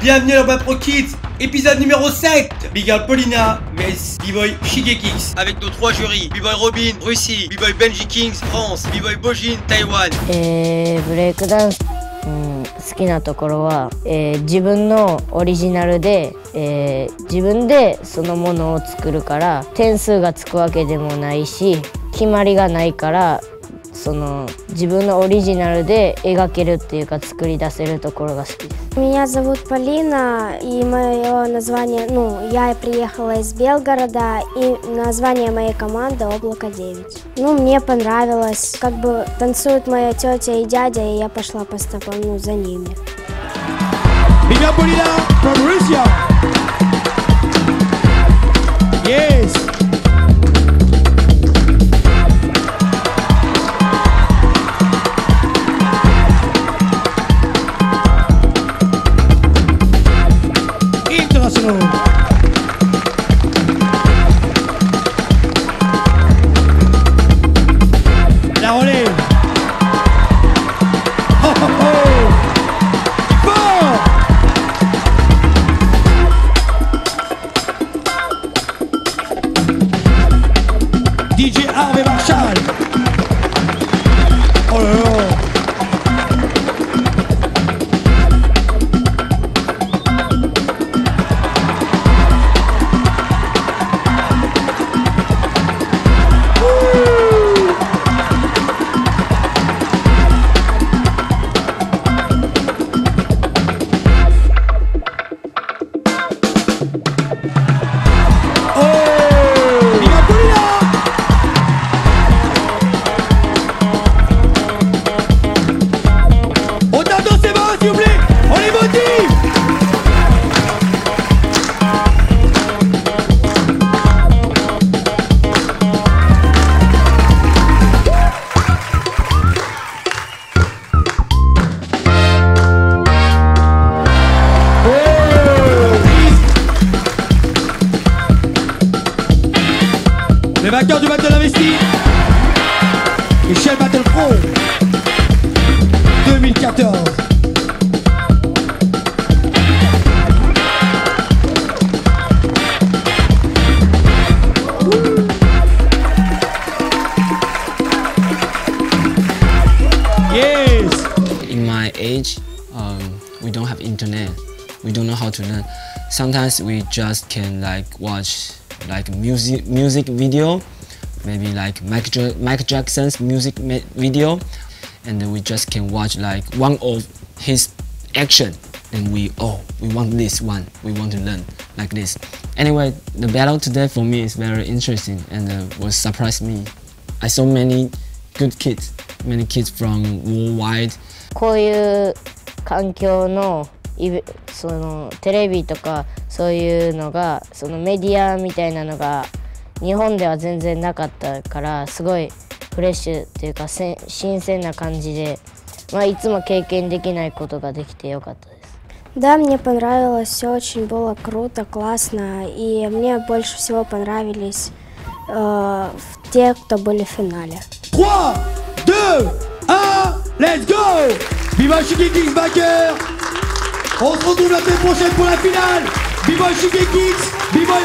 Bienvenue à Pro Kids, épisode numéro 7. Big Girl Paulina, Mess, B-Boy Shigekix. Avec nos 3 jurys, B-Boy Robin, Russie, B-Boy Benji Kings, France, B-Boy Bojin, Taïwan. ブレイクダンス、好きなところは、自分のオリジナルで、自分でそのものを作るから点数がつくわけでもないし、決まりがないからその自分のオリジナルで描けるっていうか作り出せるところが好きです。Меня зовут Полина, и мое название, я приехала из Белгорода, и название моей команды Облако 9. Мне понравилось, как бы танцуют моя тетя и дядя, и я пошла по стопам, за ними. Big up Polina from Russia. Yes. La relève. Oh, oh, oh. Fort. DJ Harvey Marshall. Oh là là. Le vainqueur du Battle Investi, Michel Battle Pro 2014. Yes. In my age, we don't have internet. We don't know how to learn. Sometimes we just can watch music video, maybe like Michael Jackson's music video, and then we just can watch one of his action, and we want this one, we want to learn like this. Anyway, the battle today for me is very interesting and was surprised me. I saw many good kids, many kids from worldwide. こういう環境のそのテレビとかそういうのがそのメディアみたいなのが日本では全然なかったからすごいフレッシュっていうか新鮮な感じで、いつも経験できないことができてよかったです。Да, мне понравилось, все очень было круто, классно, и мне больше всего понравились те, кто были в финале. 3, 2, 1, let's go! B-Boy Shigekix backer! On se retrouve la semaine prochaine pour la finale. B-Boy Shigekix, B-Boy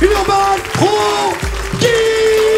Urban Pro Kids.